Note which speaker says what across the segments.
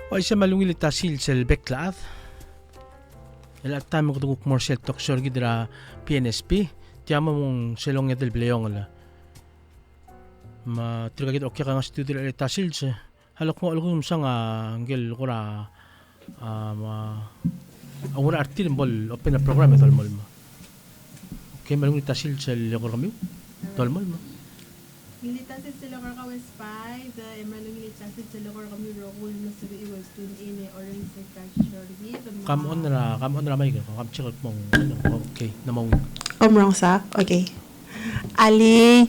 Speaker 1: O isa malungil tasil sel beklaat. Ela tamo ko commercial talk show gidra PNSB. Tiamo mong selong edel bleong la. Ma trigagit okya ka nga studio la tasil se. Halok mo alugum sang angel kura ma awara artil bol open na program etol mol ma. Okay malungil tasil sel kura kami. Tol mol ma.
Speaker 2: Militasid sila kar West 5, emalong militasid sila kar kami rokul na sabi iwas tun ini orange sa casualty.
Speaker 1: Come on ra may ko. Kam check mong okay na mong.
Speaker 2: Wrong sa? Okay. Ali,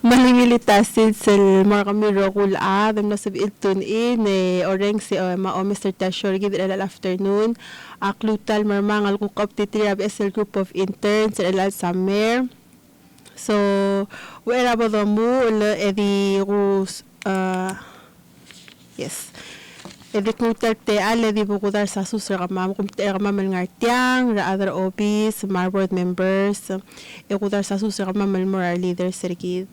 Speaker 2: malingilitasid sila mar kami rokul dam na sabi itun ini orange si mao Mr. Tashor gid ilal afternoon. Aklutal marmangal cook up titirab SL group of interns ilal summer. So, where about the moon, edi rus, yes. Edi kuter te ale di bukudar sa susramam, kumte ramam ngartiang, ra other OPs, board members, ekudar sa susramam moral leaders sergid.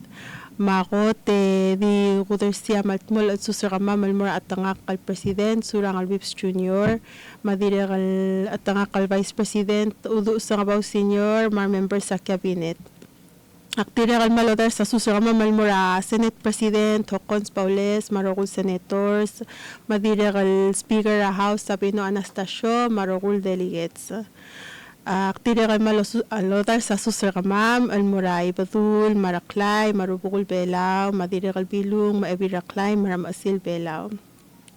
Speaker 2: Mako te di kuter siya matmol at susramam mora atangak al president, surang al Vips Junior, madire al atangak al vice president, udu sa kabaw senior, members sa cabinet. Aktira kal malodar sa susama malmura Senate President Hokons Paules, marokul senators, madira kal Speaker a House Sabino Anastasio, marokul delegates. Aktira kal malodar sa susama almura Ibatul, Maraklay, marubukul Belaw, madira kal Bilung, maebiraklay, maramasil Belaw.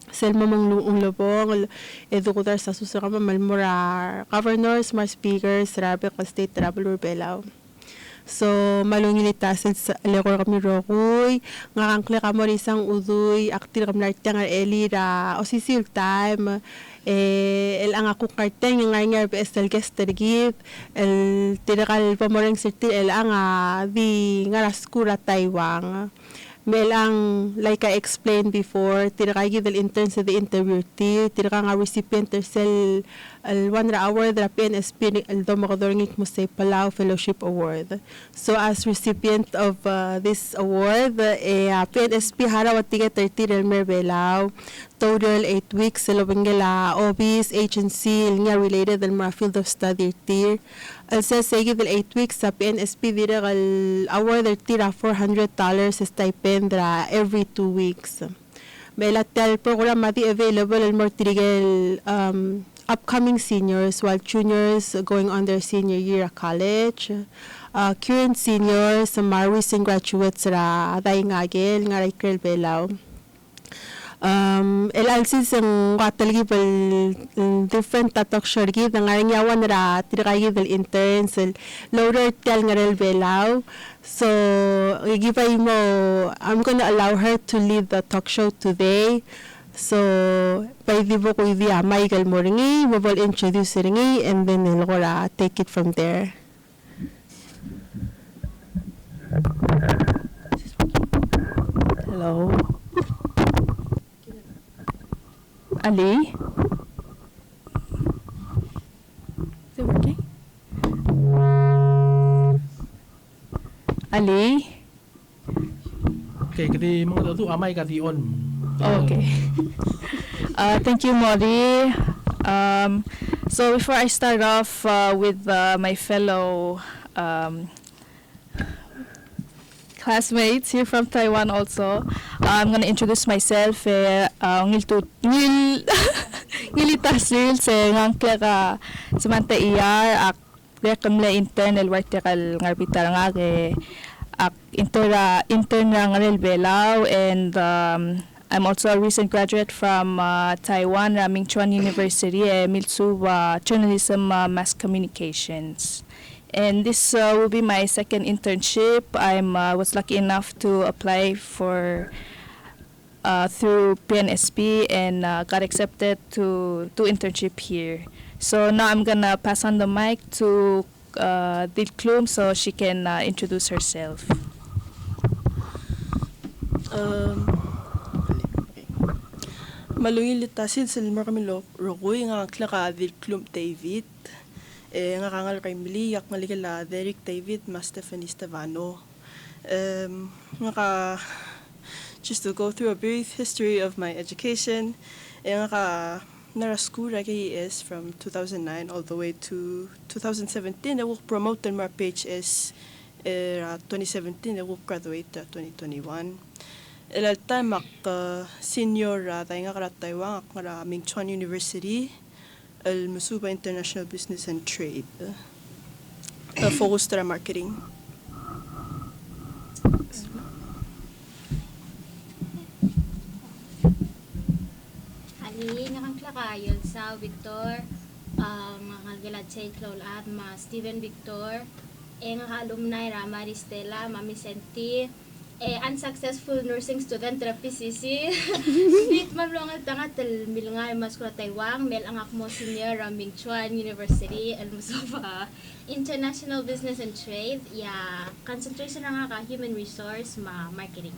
Speaker 2: Selma mong lubong, edukutar sa susama malmura governors, speakers, rabi kal state traveler Belaw. So, malungilitasin sa lekor kami rokuy, nga kangkle kamo isang uduy, aktir kami nartang eli ra, o sisil time, el ang ako karteng, yung nga PSL guest tergit, el tirakal pamoreng sirti, el ang di nga raskura Taiwan. Melang, like I explained before, tirakay gidal intern sa the interview tirakay nga recipient tersel al 1 hour the PNSB al domakadorngik mo sa Palau Fellowship Award. So as recipient of this award, PNSB harawat tiga 30 Elmer Belao, total 8 weeks sa lobengela office, agency, nga related al mga field of study tier. Al sa gidal 8 weeks sa PNSB dira al award tira $400 sa stipend every 2 weeks. May latel program mati available al more tirigel upcoming seniors while juniors going on their senior year at college. Current seniors, marwis and graduates ra dahil ngagel nga raikrel belaw. LLCs ang katalgi bal different tatok shorgi na nga yawan ra tirikay bal interns lower tel nga rel belaw. So, gigipay mo, I'm gonna allow her to lead the talk show today. So, pwede po ko Michael mo ringi, we will introduce ringi, and then we'll take it from there. Hello? Ali? Is it working? Ali?
Speaker 1: Okay, kadi mga datu amay kadi on.
Speaker 3: Okay. Thank you, Mori. So before I start off with my fellow classmates here from Taiwan also, I'm going to introduce myself. Ngilitasil sa ngangkla ka Samantha Iyar, ak rekamla internal vertical ngarbital nga ke ak intern ng Rel Belao, and I'm also a recent graduate from Taiwan, Mingchuan University, Milsu Journalism Mass Communications. And this will be my second internship. I was lucky enough to apply for through PNSB and got accepted to do internship here. So now I'm gonna pass on the mic to Dil Klum so she can introduce herself.
Speaker 4: Malungil tasid sa lima kami rokoy nga klaka Dil Klum David. Nga kangal kay Mili yak maligala Derek David mas Stephanie Stevano. Nga ka just to go through a brief history of my education. Naraskura is from 2009 all the way to 2017. I will promote in my PHS 2017. I will graduate 2021. Ilal time senior tayo nga Taiwan Mingchuan University, Masuba International Business and Trade. Focus to marketing.
Speaker 5: Ali nga kayon sa Victor, mga gilad sa at Steven Victor, nga alumni Rama Ristela, Mami Senti, unsuccessful nursing student tra PCC. Bit mamlongal tanga tel milngay maskula Taiwan, mel ang akmo senior Mingchuan University, Musofa International Business and Trade, concentration nga ka human resource marketing.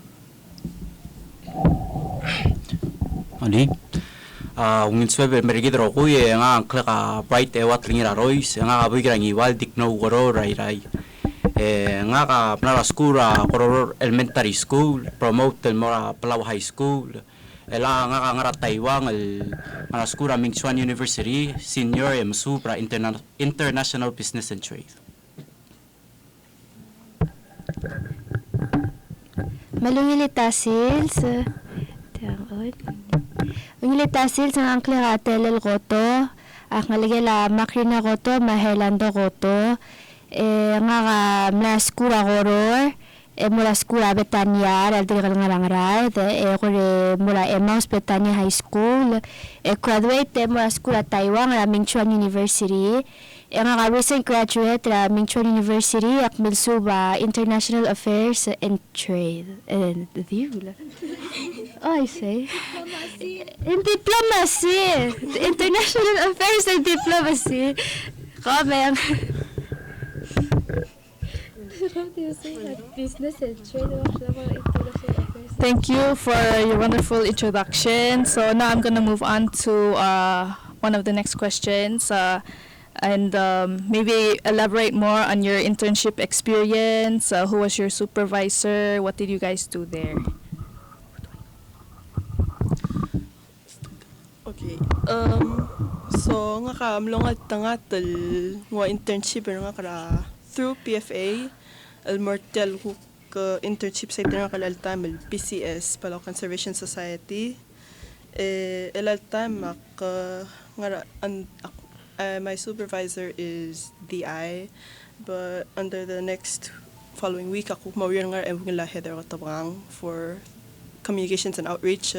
Speaker 6: Ali ungin swebe merigidro kuye nga klaka bright ewat lingira rois nga abigira ngiwal dikno goro rai nga ka nara skura koror elementary school promote el mora Palau High School ela nga ka ngara Taiwan el nara skura Mingchuan University senior supra international business and trade.
Speaker 7: Malungilita sales Ungilita sales ang angkla telel goto akngaligela makrina goto mahelando goto nga ka mla skura goror mula skura Betania al diri ngarangaray kore mula Emmaus Betania High School graduate mula skura Taiwan Mingchuan University nga ka recent graduate Mingchuan University ak Milsuba International Affairs and Trade I say in diplomacy International Affairs and Diplomacy comment.
Speaker 3: Thank you for your wonderful introduction. So now I'm going to move on to one of the next questions and maybe elaborate more on your internship experience. Who was your supervisor? What did you guys do there?
Speaker 4: Okay. So nga ka mlongal tangatal nga internship nga kara through PFA al mortel hook internship sa nga kalal time PCS Palau Conservation Society elal time my supervisor is DI, but under the next following week ako mawir nga ang la header katabang for communications and outreach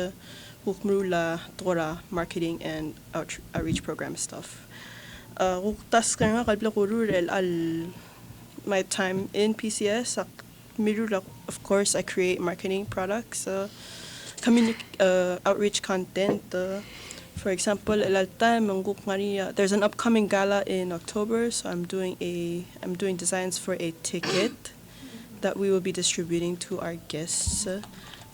Speaker 4: hukmrula tora marketing and outreach program stuff. Tas ka nga kalbla ko rural al my time in PCS mirula of course I create marketing products, outreach content. For example, there's an upcoming gala in October, so I'm doing designs for a ticket that we will be distributing to our guests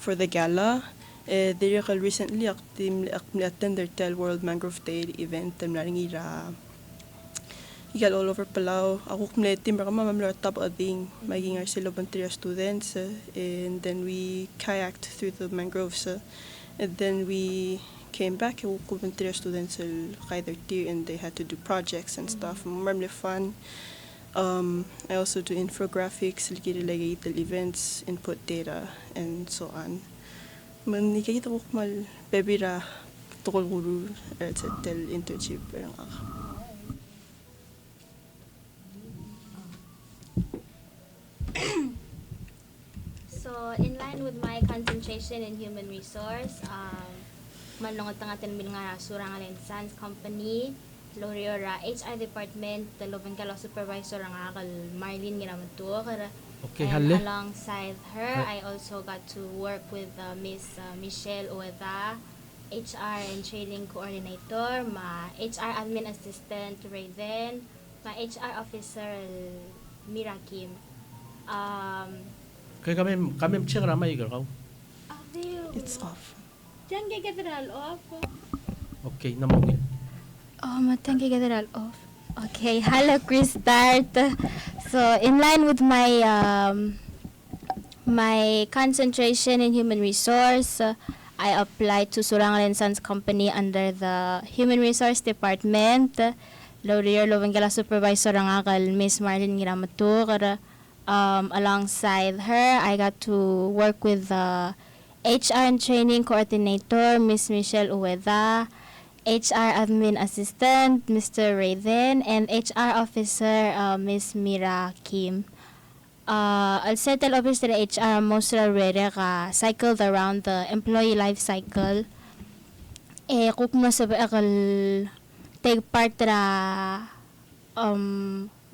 Speaker 4: for the gala. They recently attended the World Mangrove Day event all over Palau. Ako kumletim top ading maging our students, and then we kayaked through the mangroves, and then we came back and we students either tier and they had to do projects and stuff. Really fun. I also do infographics, related events, input data, and so on. Manikita ko mal bebira tukol guru tel internship
Speaker 5: So, in line with my concentration in human resource, manlongot tangatin bil nga surang Sons Company, Loriora HR Department, the Lobenkalo Supervisor ang akal Marlene ginaman to.
Speaker 1: Okay,
Speaker 5: and
Speaker 1: halle.
Speaker 5: alongside her, I also got to work with Miss Michelle Ueda, HR and Training Coordinator, ma HR Admin Assistant Raven, ma HR Officer Mira Kim.
Speaker 1: Kaya kami cek ramai ka.
Speaker 4: It's off.
Speaker 5: Diyan kay Cathedral off.
Speaker 1: Okay, namungin.
Speaker 7: Matang kay Cathedral off. Okay, hello Chris Start. So in line with my
Speaker 5: My concentration in human resource, I applied to Surangal & Sons Company under the Human Resource Department. Laurier Lovengala Supervisor ang akal Miss Marlene Giramatur. Alongside her, I got to work with the HR and Training Coordinator, Miss Michelle Ueda, HR Admin Assistant, Mr. Raven, and HR Officer, Miss Mira Kim. I'll settle office to the HR most already cycled around the employee life cycle. Kung mo sabi akal take part ra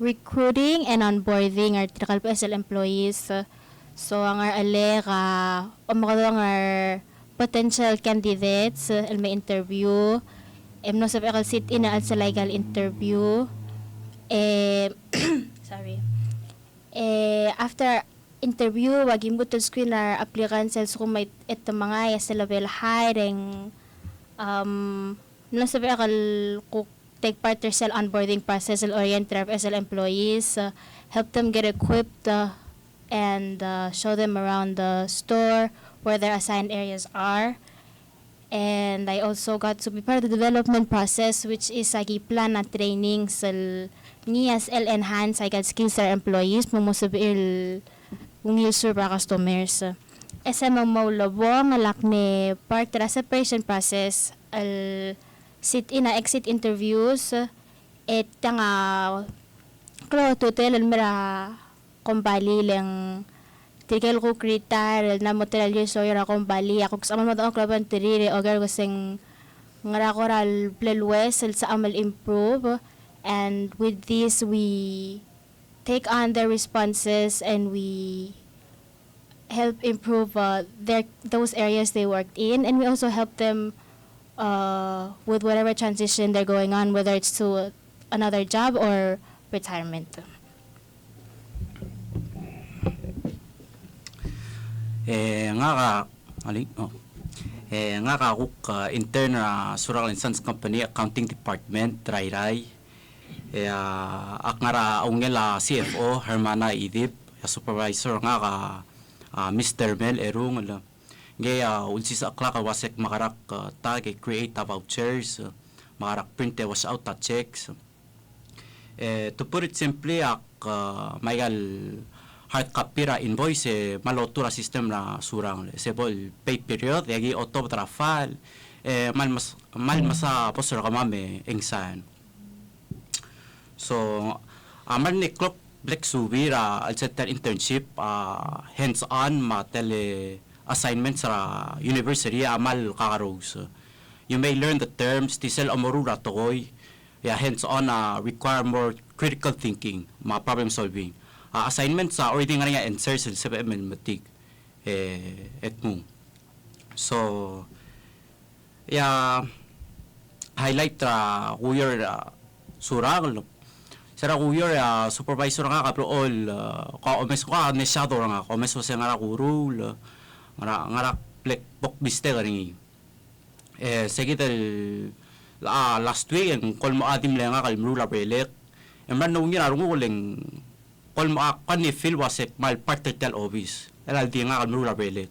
Speaker 5: recruiting and onboarding our trical PSL employees. So ang ale mga potential candidates may interview. No sabi akal sit in at sa legal interview. Sorry. After interview, waging buto screen na applicants kung may ito mga sa level hiring. Nasabi akal kung take part in SL onboarding process orient SL employees, help them get equipped and show them around the store where their assigned areas are. And I also got to be part of the development process, which is plan na training sa niya SL enhance I got skills sa employees mumusabil ngilsur para customers. SM maulabong alak ni part ra separation process al sit-in na exit interviews et nga klo total mera kumbali lang tigal ko kritar na material so yara kumbali ako sa mga mga klaban tirire ogar ko sing ngara koral plelwes sa amal improve, and with this we take on their responses and we help improve those areas they worked in, and we also help them with whatever transition they're going on, whether it's to another job or retirement.
Speaker 6: Nga ka kuk intern Surangal & Sons Company Accounting Department Ray. Ak nga ungela CFO Hermana Idip, supervisor nga ka Mr. Mel Erung Gaya unsi sa akla ka wasek makarak tag create vouchers, makarak print was out checks. To put it simply, maygal hard copy ra invoice malotura system na surang sebol pay period yagi auto trafal mal masa posor kamame engsan. So amal ni clock black subira al set internship hands on matele assignments sa university amal kakaros. You may learn the terms tisel amorura toy hands on require more critical thinking, problem solving. Assignments sa already nga nga answers sa matik et mo. So highlight kuyer surangal sara kuyer supervisor nga kapro all ka-omes ko nesado nga ka-omes sa nga kurul nga plek bok biste gani segital last week ang kol mo adim lang nga kalmula belek emran no ngira rungo leng kol mo kan ni feel wasek mal partial office elal di nga kalmula belek.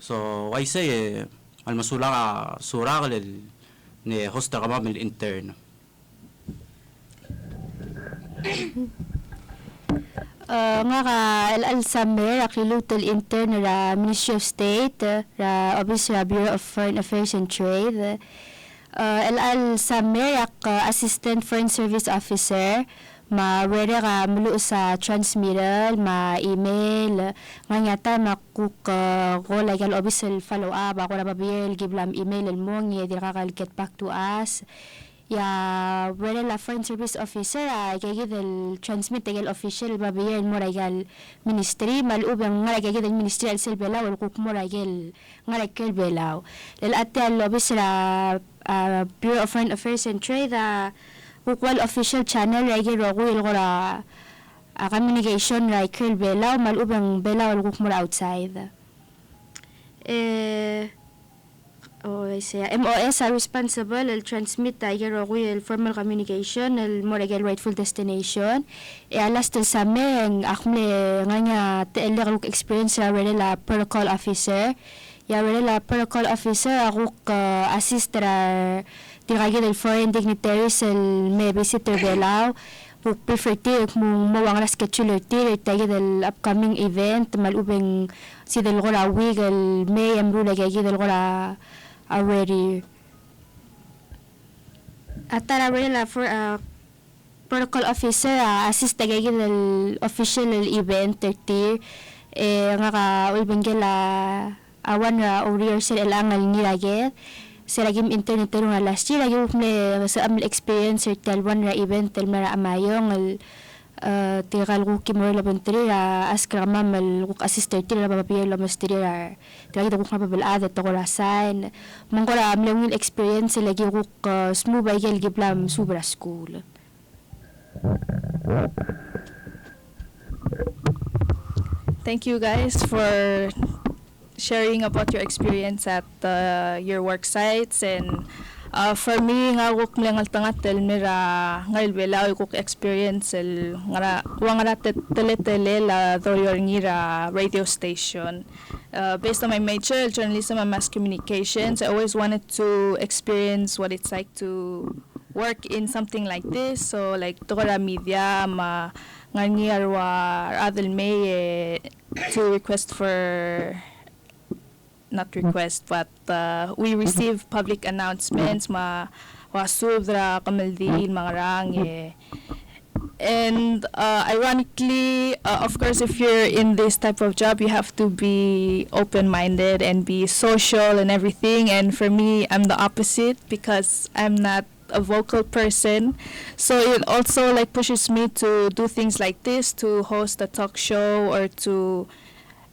Speaker 6: So I say almasula ka surangal ni hosta ka mamil intern.
Speaker 7: Nga ka al-samer akilutal intern ra Ministry of State ra Office ra Bureau of Foreign Affairs and Trade. Al-samer ak Assistant Foreign Service Officer ma-ready ka mulu sa transmittal, ma-email, nga nyata makuk ko like al-office follow-up, ako na babiyel, give lam email mo, nga di get back to us. Ready la foreign service officer, kaya gidal transmit, kaya official, babiyel mo, kaya ministry, malubang nga kaya gidal ministry al-sel belaw, kuk mo, kaya nga kaya belaw. Lalate al-office la Bureau of Foreign Affairs and Trade, kukwal official channel ragi rogo ilgora communication right curl belaw malubang belaw kuk mura outside MOS are responsible el transmit tayo el formal communication el morega rightful destination alas tel same ang akme nganya teler experience la protocol officer ya la protocol officer ako assist dirigir el foreign dignitaries el may visitor belao prefer mo mawang scheduler tayo del upcoming event malubeng si del gora week el may amrula gagi del gora already atara la for protocol officer assist gagi del official event nga ulbengela awan rehearsal elangal nilagit seragim internet nga last year lagi sa amil experience tel one event tel mara amayong tigal ko kimor la bentri askra mamal ko assistant tira babapier la mastri lagi ko mababal ada to ko sign mongora amil experience lagi ko smooth ay giblam subra school.
Speaker 3: Thank you guys for sharing about your experience at your work sites. And for me nga ko klang altangatel mira ngail belaw ko experience el ngara tele la your ngira radio station. Based on my major journalism and mass communications, I always wanted to experience what it's like to work in something like this. So like tora media ngangiarwa adel may to request for not request but we receive public announcements wasubra kamaldin mga rang and ironically of course if you're in this type of job you have to be open-minded and be social and everything, and for me I'm the opposite because I'm not a vocal person, so it also like pushes me to do things like this, to host a talk show or to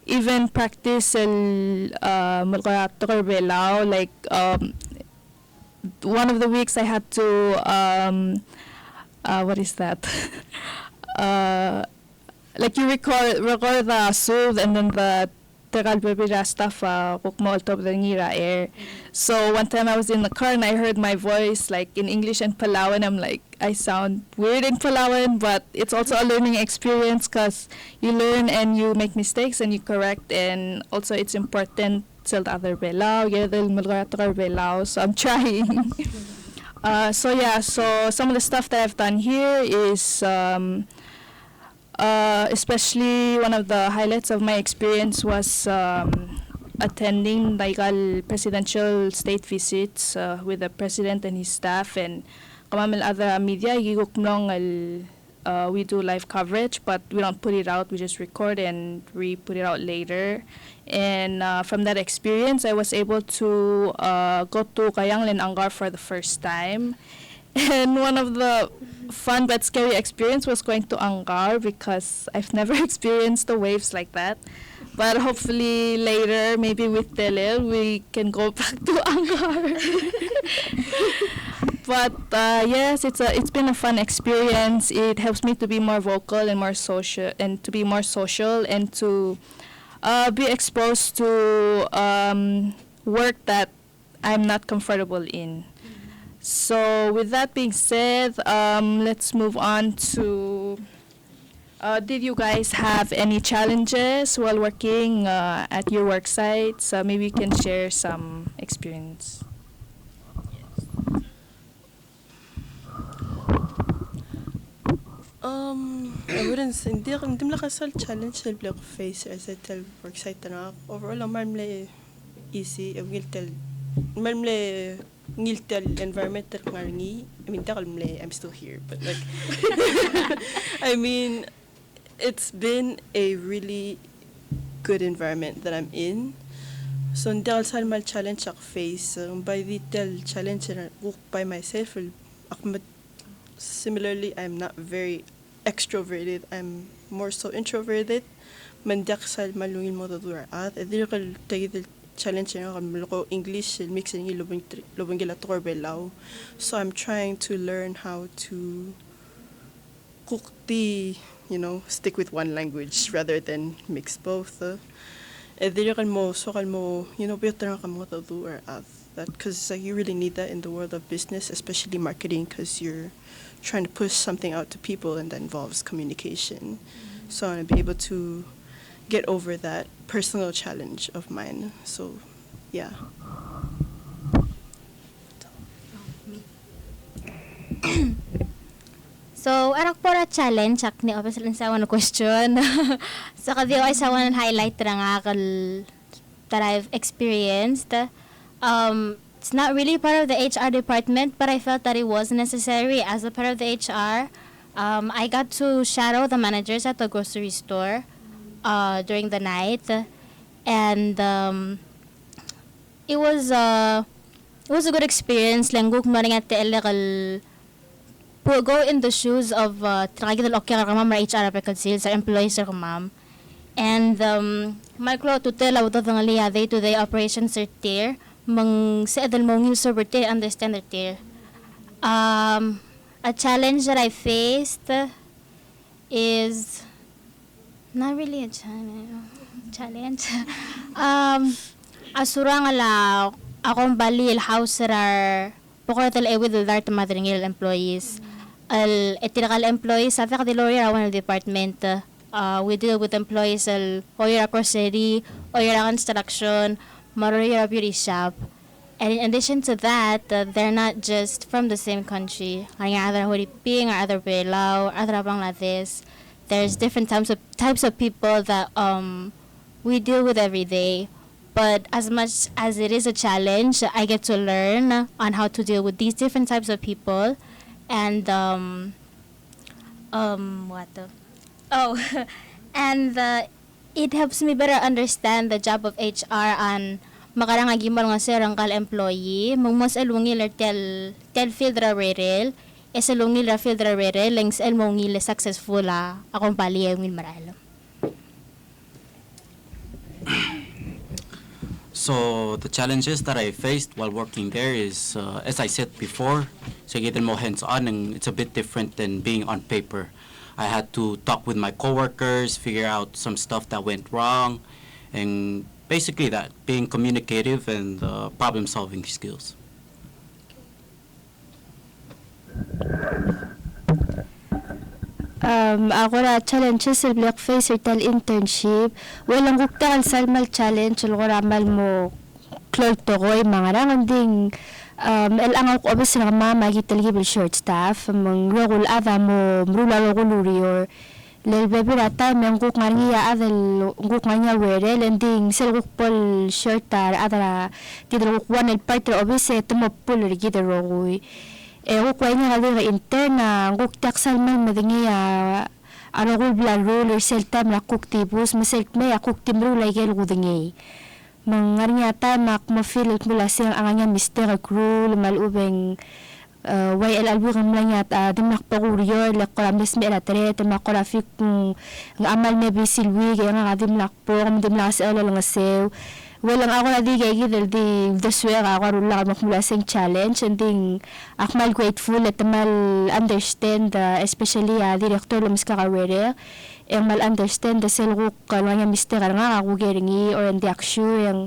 Speaker 3: even practice like one of the weeks I had to what is that like you record the sub and then the tegal bebira stuff air. So one time I was in the car and I heard my voice like in English and Palawan. I'm like, I sound weird in Palawan, but it's also a learning experience because you learn and you make mistakes and you correct, and also it's important till the other belao, so I'm trying. So some of the stuff that I've done here is especially one of the highlights of my experience was attending presidential state visits with the president and his staff, and kamamil other media we do live coverage, but we don't put it out, we just record and we put it out later. And from that experience I was able to go to Kayanglen Angar for the first time. And one of the fun but scary experience was going to Angar because I've never experienced the waves like that. But hopefully later, maybe with Telel, we can go back to Angar. But yes, it's been a fun experience. It helps me to be more vocal and more social, and to be more social, and to be exposed to work that I'm not comfortable in. So with that being said, let's move on to did you guys have any challenges while working at your work sites? Maybe you can share some experience.
Speaker 4: I wouldn't say hindi kasal challenge na black face as I tell work site na overall ang easy ngiltel environment ngarngi. I mean I'm still here, but like I mean it's been a really good environment that I'm in. So hindi ako mal challenge ak face by the challenge na work by myself. Similarly, I'm not very extroverted. I'm more so introverted. Mandak sa malungin mo tadur at edikal tagid challenge na kamlo English mixing lubong gila torbelaw. So I'm trying to learn how to cook stick with one language rather than mix both. Edikal mo so kalmo better ka mo tadur at that, because like you really need that in the world of business, especially marketing, because you're trying to push something out to people and that involves communication. So I want to be able to get over that personal challenge of mine. So yeah.
Speaker 5: So, arak po na challenge, ak ni Officer lang sa one question. So, kadiyo ay sa one highlight na nga that I've experienced. It's not really part of the HR department, but I felt that it was necessary as a part of the HR. I got to shadow the managers at the grocery store during the night, and it was a good experience. Langguk morning at the illegal. Go in the shoes of tragedal okay ka ma'am HR sales or employees ka ma'am, and micro tutela with the day-to-day operations are there mang sa edal mong user understand it there. A challenge that I faced is not really a challenge. Asura nga la akong balil house rar pokor with the dart madringil employees. Ethical employees sa the lawyer awan department. We deal with employees lawyer grocery, lawyer construction, lawyer beauty shop. And in addition to that, they're not just from the same country. Other Horiping or other Palau, other Bangladesh. There's different types of people that we deal with every day. But as much as it is a challenge, I get to learn on how to deal with these different types of people. And it helps me better understand the job of HR and makarangagi mo nga sir ang kal employee mong elungil tel field ra rerel eselungil ra field ra rerel lengs elmongil successful akong pali yung maral.
Speaker 6: So the challenges that I faced while working there is, as I said before, so get more hands-on, and it's a bit different than being on paper. I had to talk with my coworkers, figure out some stuff that went wrong, and basically that, being communicative and problem-solving skills.
Speaker 7: Ako na challenges sa black face or tal internship. Walang gukta salmal challenge ulo ramal mo klol to koy mga ranganding ang ako obis na mama gital gibil short staff mang rogul ada mo mrula roguluri or lel bebira time ang guk ngarngiya adal guk nganya were lending sel guk pol short tar adara tidro guk one el part obis tumo pol rigid rogoy guk wanya ngalira interna guk taksal man madingiya ano gul blood roller sel tam na kuk tibus masel me akuk timru lagel gudingi mangarnya tamak mafil mula siyang anganya mister crew malubeng way albu ngamlanya dimak paguryo lakram desme latre tamak grafik ngamal ne bisilwi nga dimlak po dimlas ala langasew walang ako na di gigil di deswera ako rula makmula sing challenge and ding akmal grateful at mal understand especially director lums kakawere yang mal understand the selgo kalwanya mister nga ako geringi or the action yang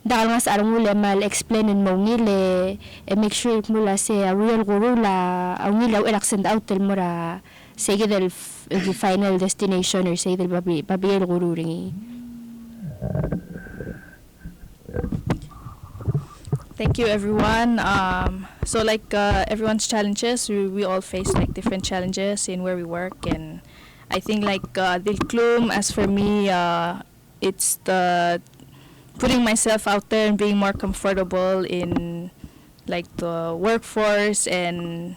Speaker 7: dahil nga sa arang ule mal explain and mongile make sure mula sa real guru la ang nilaw el-accent out mura sige del final destination or sige del babiyel guru ringi.
Speaker 3: Thank you, everyone. So like everyone's challenges, we all face like different challenges in where we work, and I think like Dilklum, as for me, it's the putting myself out there and being more comfortable in like the workforce and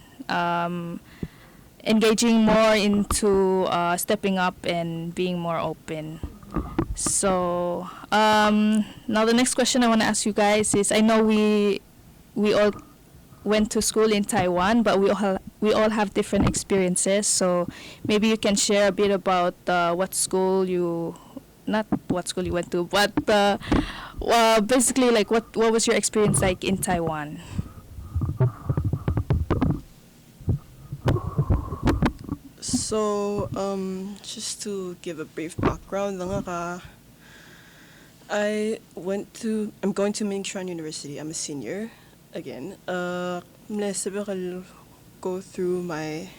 Speaker 3: engaging more into stepping up and being more open. So now the next question I want to ask you guys is, I know we all went to school in Taiwan, but we all have different experiences. So maybe you can share a bit about what school you went to, but basically like what was your experience like in Taiwan?
Speaker 4: So, just to give a brief background, I'm going to Ming Chuan University. I'm a senior. again. I'll go through my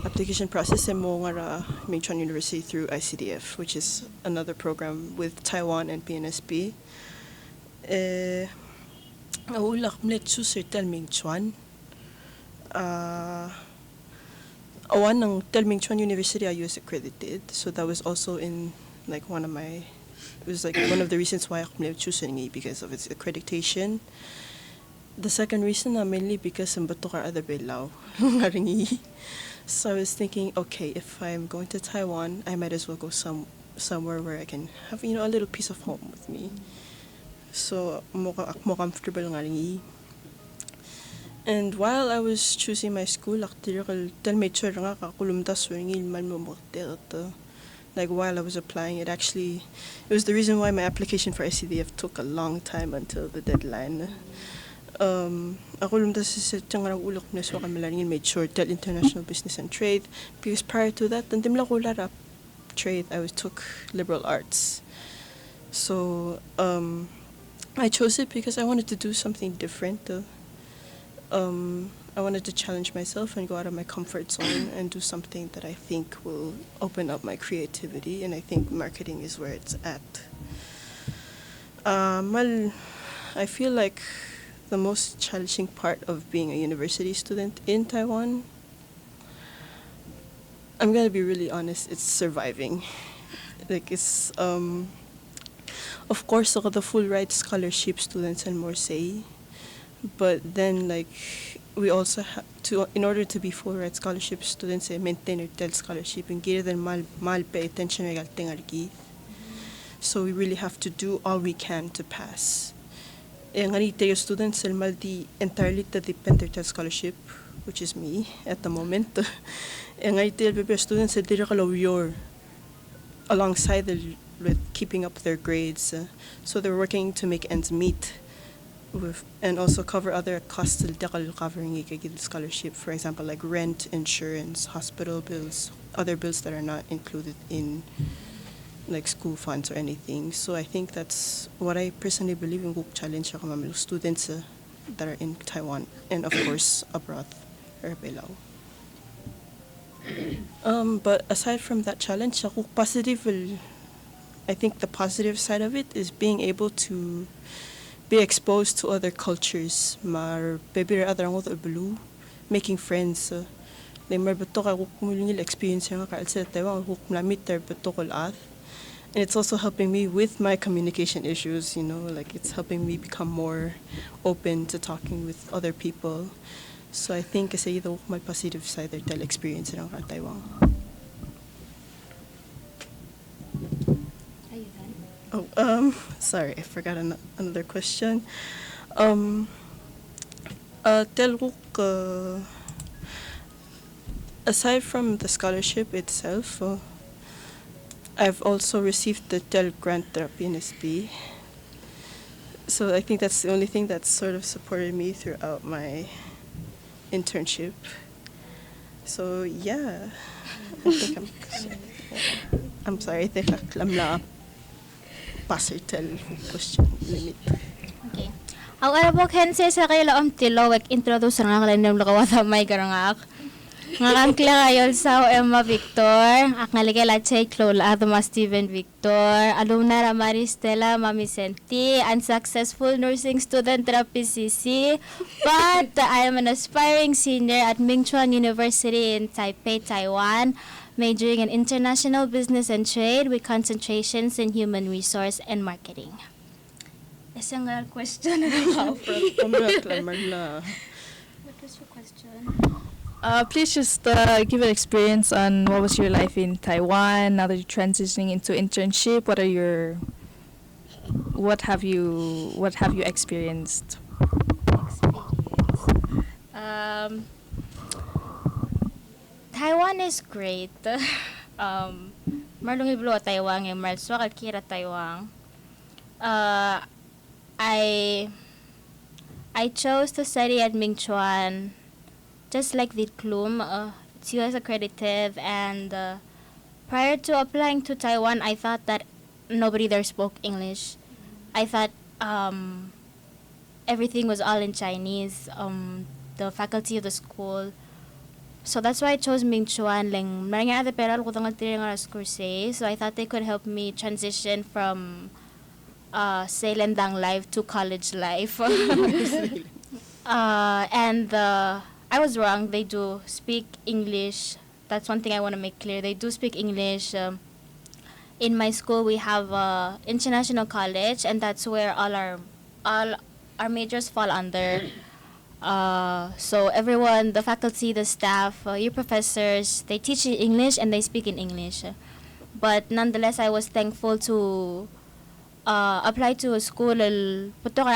Speaker 4: application process and mo nga Mingchuan University through ICDF, which is another program with Taiwan and PNSB. Ulak mlet choose tel Mingchuan. Awan ng tel Mingchuan University I US accredited, so that was also in like one of my. It was like one of the reasons why I chose it because of its accreditation. The second reason mainly because ng bato ka other Palau. So I was thinking, okay, if I'm going to Taiwan, I might as well go somewhere where I can have a little piece of home with me. So more comfortable nga rin. And while I was choosing my school, tel major nga kakulumdas wingil man mo like while I was applying, it was the reason why my application for ICDF took a long time until the deadline. Ako lumdas sa tiyang ulok na so kami lang major tel international business and trade, because prior to that nandim lang ko larap trade. I took liberal arts. So I chose it because I wanted to do something different. I wanted to challenge myself and go out of my comfort zone and do something that I think will open up my creativity, and I think marketing is where it's at. I feel like the most challenging part of being a university student in Taiwan, I'm gonna be really honest, it's surviving. Like it's of course the full ride scholarship students and more say, but then like we also have to, in order to be full ride scholarship students, maintain our tel scholarship and get them mal pay attention so we really have to do all we can to pass. Yung students mal di entirely to depend their tel scholarship, which is me at the moment. Yung students you're alongside with keeping up their grades, so they're working to make ends meet and also cover other costs covering the scholarship, for example like rent, insurance, hospital bills, other bills that are not included in like school funds or anything. So I think that's what I personally believe in challenge sa students that are in Taiwan and of course abroad or Palau. But aside from that challenge, I think the positive side of it is being able to be exposed to other cultures, making friends. Experience and it's also helping me with my communication issues, like it's helping me become more open to talking with other people. So I think kasi ito my positive side of the experience in Taiwan. Oh, sorry, I forgot another question. Aside from the scholarship itself, I've also received the TEL grant through PNSB. So I think that's the only thing that's sort of supported me throughout my internship. So yeah, I think I'm sorry, I think I'm not passer tel question limit.
Speaker 5: Okay. Ang arabo kense sa kayo laom tilawek introduce nga kala nem lakawata may karangak. Nga kayol sa Emma Victor, ak ngaligala chay klol adama Steven Victor, alumna Ramari Stella Mami Senti, unsuccessful nursing student at PCC, but I am an aspiring senior at Mingchuan University in Taipei, Taiwan, majoring in international business and trade with concentrations in human resource and marketing. Isang question na What was your question?
Speaker 3: Please just give an experience on what was your life in Taiwan now that you're transitioning into internship. What have you experienced?
Speaker 5: Taiwan is great. Marlong iblo Taiwan yung marso kalkira Taiwan. I chose to study at Mingchuan just like the Klum. It's US accredited, and prior to applying to Taiwan, I thought that nobody there spoke English. I thought everything was all in Chinese. The faculty of the school. So that's why I chose Ming Chuan. Lang marang ada pero ko tong tiringas course. So I thought they could help me transition from Selendang life to college life. And I was wrong. They do speak English. That's one thing I want to make clear. They do speak English. In my school, we have international college, and that's where all our majors fall under. So everyone, the faculty, the staff, your professors, they teach in English and they speak in English. But nonetheless, I was thankful to apply to a school puto ka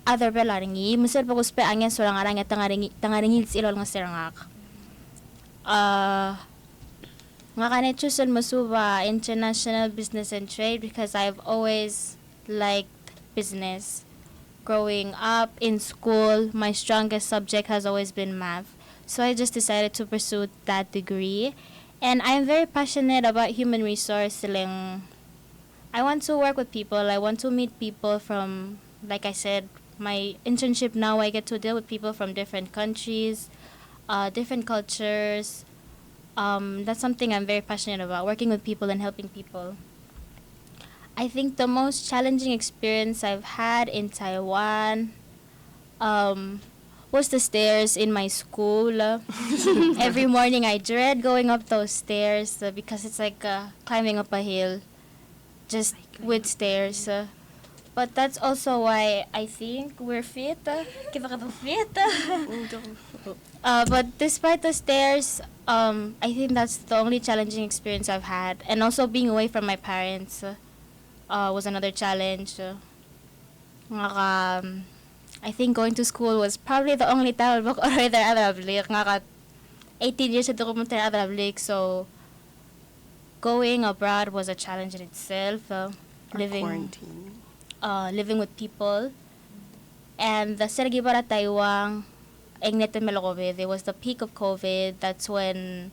Speaker 5: other belaringi misal pa kuspe angya so rangarang tangaringil silol nga serangak nga kanay chosen masuba international business and trade because I've always liked business. Growing up in school, my strongest subject has always been math, so I just decided to pursue that degree. And I'm very passionate about human resource. I want to work with people. I want to meet people from, like I said, my internship now, I get to deal with people from different countries, different cultures. That's something I'm very passionate about, working with people and helping people. I think the most challenging experience I've had in Taiwan was the stairs in my school. Every morning I dread going up those stairs because it's like climbing up a hill. Just with stairs. But that's also why I think we're fit. But despite the stairs, I think that's the only challenging experience I've had. And also being away from my parents was another challenge. I think going to school was probably the only time I already there. 18 years ago, so going abroad was a challenge in itself. Living with people. And the Sergibara Taiwan, there was the peak of COVID. That's when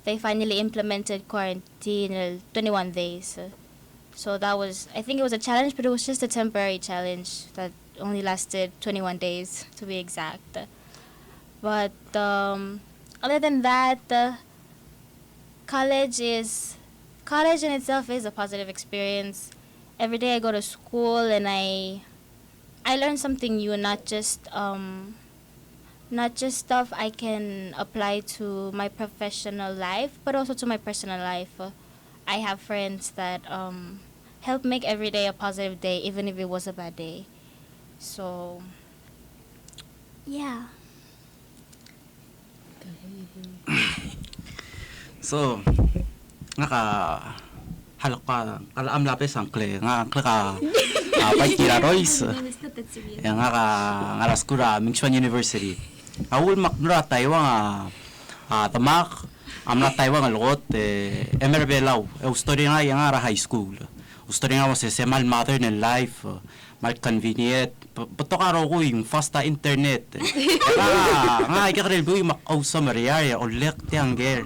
Speaker 5: they finally implemented quarantine 21 days. So that was, I think it was a challenge, but it was just a temporary challenge that only lasted 21 days to be exact. But other than that, college in itself is a positive experience. Every day I go to school and I learn something new, not just stuff I can apply to my professional life, but also to my personal life. I have friends that help make every day a positive day, even if it was a bad day. So, yeah.
Speaker 6: So, halak pa kalaam lapis ang kle nga ka pay kirarois nga raskura Mingchuan University awul maknura Taiwan tamak amna Taiwan algot MRB law story nga yang ara high school story nga was semal mother in life mal convenient patokaro ko yung fasta internet nga ikarel bu makaw sa Maria olek tianger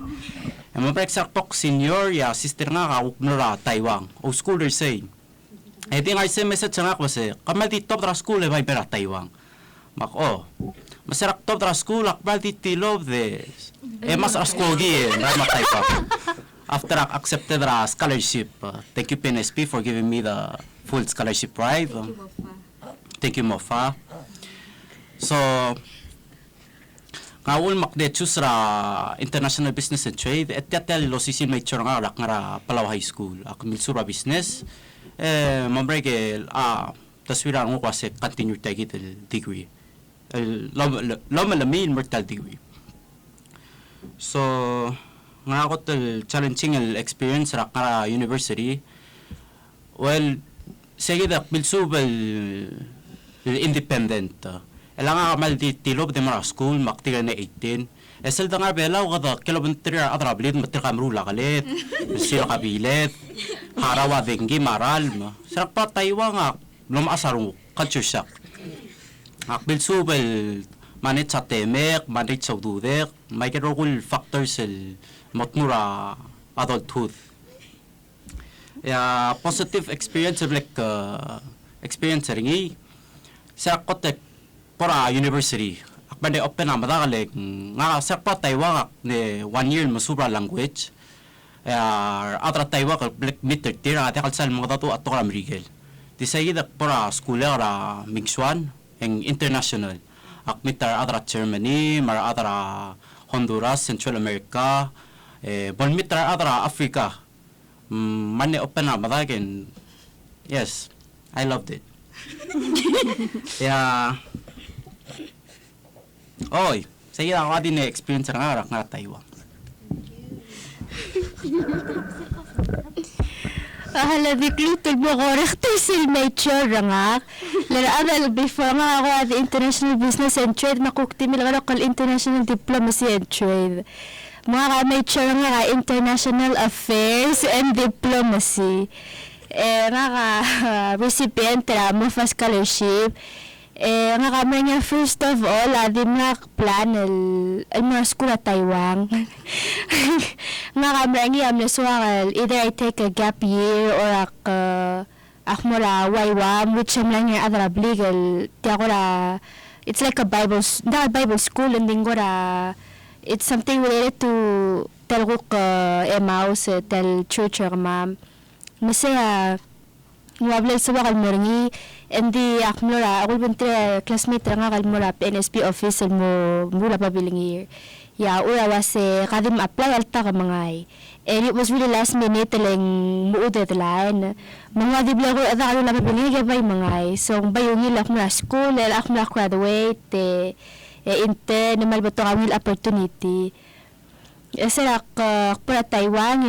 Speaker 6: Mapreksak senior ya sister nga kauknura Taiwan o school say di nga isa message nga kasi kamal di top tra school may pera Taiwan masarak top tra school akbal di love this mas school gi ma Taiwan after accepted a scholarship thank you PNSB for giving me the full scholarship right thank you Mofa so Ngawul makde chusra international business and trade et yatel lo sisin may choranga lak ngara Palau High School ak milsura business mambrege taswira ngo kasi continue tagit degree lami mortal degree so ngakot challenging experience rak ngara university well sige dak milsubel independent Elanga kamal di tilob de mara school maktiga na 18. Esel dangar bela kada kilometer adrablit matir kamrula kalit. Sila kabilet. Harawa dengi maral ma. Serak pa Taiwan nga lumasarong culture shock. Akbil subel manit sa temek, manit sa dudek, may kerokul factors el matmura adulthood. Positive experience like experience ringi. Serak kotek pora university akbande open amada kale nga sakpa Taiwan ne 1 year masubra language atra Taiwan black meter tira ate kalsal mga datu atto Amerikel di sayida pora school ara mixwan eng international akmitar atra Germany mar atra Honduras Central America bon mitra atra Africa manne open amada again yes I loved it. Oy, saya ako din na-experience nga Taiwan.
Speaker 7: Hala diklutul mo correct sil nature nga. Lara adal before nga ako at international business and trade makukti mi lang kal international diplomacy and trade. Mga ka nature nga international affairs and diplomacy. Nga recipient mo fa scholarship. Nga kami nga first of all adim nga plan el mga school at Taiwan. Nga kami nga amnaswakal either I take a gap year or ak mura waywam which am lang nga adra legal ti ako ra it's like a Bible school and din ko ra it's something related to tel ko emaus tel church or ma'am. Masaya wablay sa wakal moringi hindi akmura ako buntre classmate nga kalmura PNSB office mo mura pabiling ya ura wase kadim apply alta ka mangay and it was really last minute lang mo deadline mga dibla ko ada ano na pabiling bay mangay so bayong ilak mo school ak mo graduate intern namal beto kami opportunity sila para Taiwan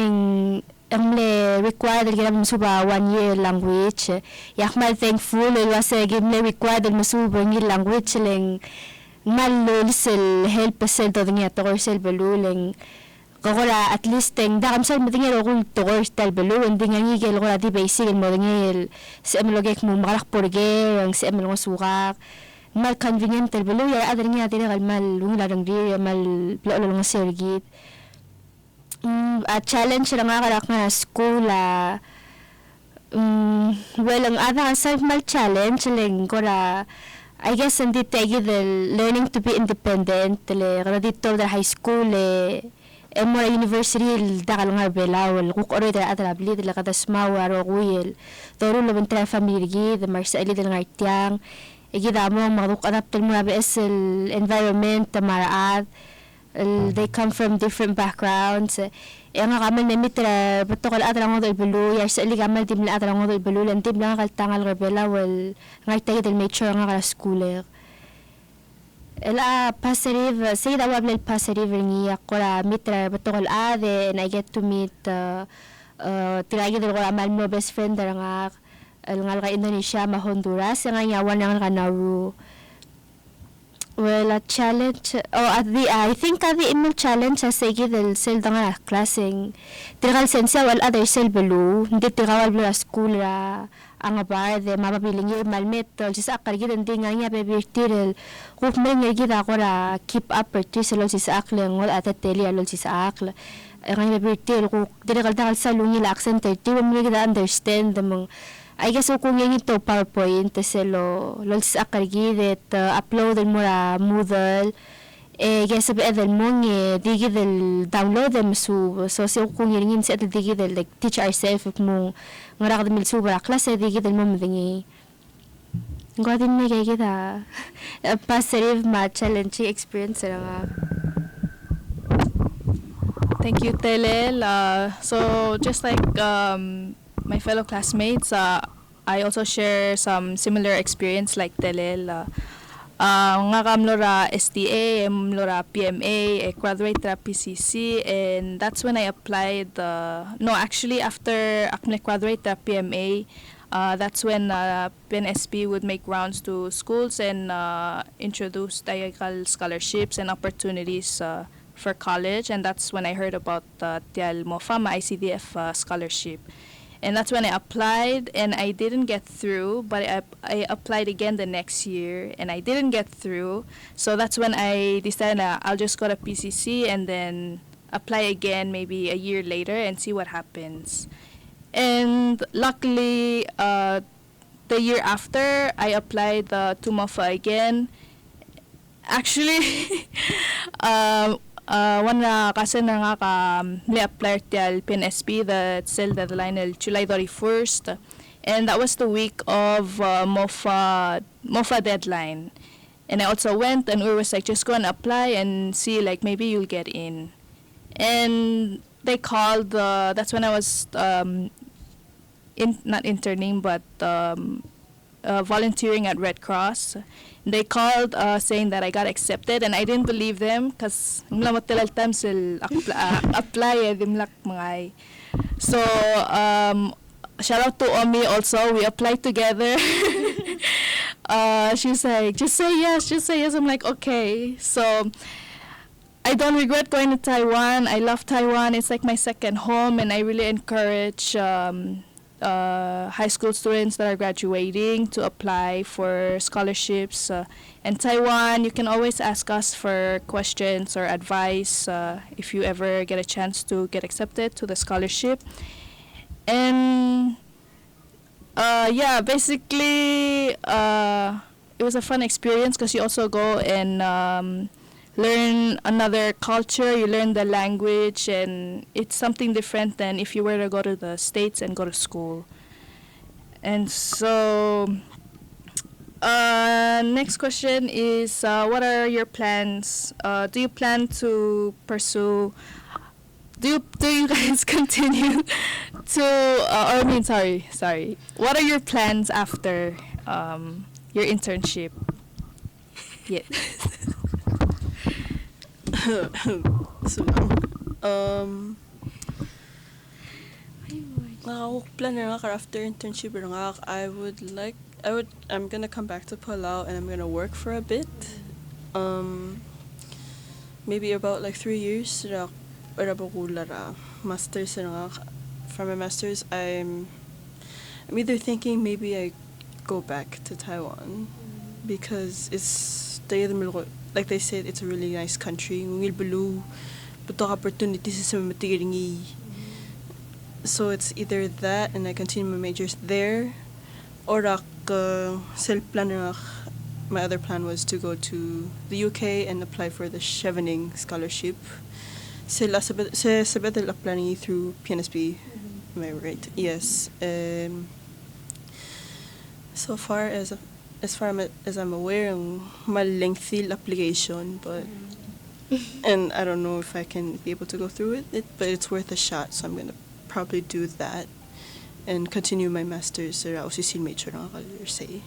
Speaker 7: amle required gina musuba 1 year language yak mal thankful was gimle required musuba ng language leng malul sel help sel to nga to sel beluleng kokora at least teng dakam sel medingel ko to sel beluleng ding nga ngigel ko di basic mo ngel sa amlogek mo makalak porge ang sa amlo sukak mal convenient tel belu ya adar nga tira mal lungla dang di mal lolo nga sergit challenge lang nga nga school well ang ada self mal challenge lang ko ra I guess hindi tagi the learning to be independent le kada dito the high school mo university dakal nga belawal ko oro da adra bli la kada smawa ro kuil toro lo bentra family the marsali del ngartiang igida mo magduk adapt mo na el environment maraat they come from different backgrounds nga kamal na mitra beto kal atra ngo belu ya sa li kamal dim la atra ngo belu lan dim lang kal tangal rebela wal ngai del mature nga kala schooler ela positive say that wabel positive ni akora mitra beto kal ade and I get to meet tiragi del ko amal mo best friend nga ngal ka Indonesia ma Honduras nga yawan nga Nauru. Well, a challenge, I think the inmo challenge sa sige del sel nga klaseng tigal sensa wal other sel belu hindi tigal belu school ra ang bar de mapabiling malmet sa akargi den nga nya bebirtirel kung may nga ko ra keep up pertisel sa akleng wal ateteli alol sa akla nga bebirtirel kung tigal sa lungi la accent ti mo nga understand mong I guess kung yung ito PowerPoint selo lols akargi det upload mo ra Moodle guess sabi edel mo digi del download dem so kung yung sa digi del like teach ourselves mo ngara kadmil subra klase digi del mo mdingi godin me kay kita positive ma challenging experience nga.
Speaker 3: Thank you, Telel. So just like my fellow classmates, I also share some similar experience like Telel. Nga kam lora STA, lora PMA, graduate ra PCC, and that's when I applied. Actually after akne graduate ra PMA, that's when PNSB would make rounds to schools and introduce diagonal scholarships and opportunities for college, and that's when I heard about Tial Mofama ICDF scholarship. And that's when I applied, and I didn't get through, but I applied again the next year, and I didn't get through. So that's when I decided I'll just go to PCC and then apply again maybe a year later and see what happens. And luckily, the year after, I applied to MOFA again, Actually, one kasi na nga ka apply til PNSB the sale deadline July 31st, and that was the week of MOFA deadline. And I also went, and we was like, just go and apply and see, like, maybe you'll get in. And they called, that's when I was not interning, but volunteering at Red Cross. They called saying that I got accepted, and I didn't believe them because apply mga. So shout out to Omi also. We applied together. She's like, just say yes. I'm like, okay. So I don't regret going to Taiwan. I love Taiwan. It's like my second home, and I really encourage high school students that are graduating to apply for scholarships. In Taiwan, you can always ask us for questions or advice if you ever get a chance to get accepted to the scholarship. And yeah, basically it was a fun experience because you also go and learn another culture, you learn the language, and it's something different than if you were to go to the States and go to school. And so next question is, what are your plans? Do you plan to pursue, do you guys continue to, or I mean, sorry. What are your plans after your internship? Yeah.
Speaker 4: So plan after internship I'm gonna come back to Palau and I'm gonna work for a bit, maybe about like 3 years. Masters for my masters, I'm either thinking maybe I go back to Taiwan because it's like they said, it's a really nice country. But opportunities sa matigiringi. So it's either that and I continue my majors there, or my other plan was to go to the UK and apply for the Chevening scholarship. Sabetel applying through PNSB. Am I right? Yes. So far as I'm aware, my lengthy application, but and I don't know if I can be able to go through it, but it's worth a shot, so I'm gonna probably do that and continue my master's or OCC major or say.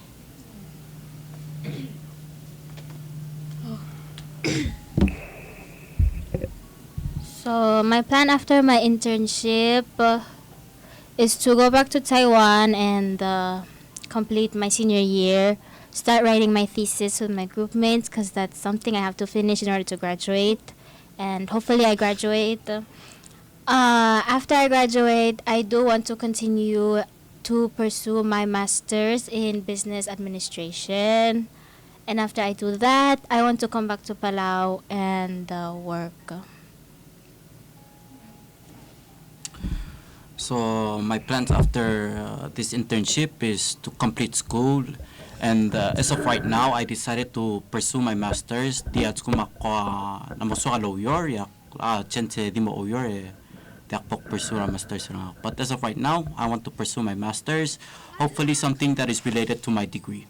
Speaker 5: So my plan after my internship is to go back to Taiwan and complete my senior year, start writing my thesis with my group mates because that's something I have to finish in order to graduate, and hopefully I graduate. After I graduate, I do want to continue to pursue my master's in business administration, and after I do that, I want to come back to Palau and work.
Speaker 6: So my plans after this internship is to complete school, and as of right now, I decided to pursue my master's. Di at kumakwa na moso ka lawyer, yak chance di mo lawyer di ako pursue a master's na. But as of right now, I want to pursue my master's. Hopefully, something that is related to my degree.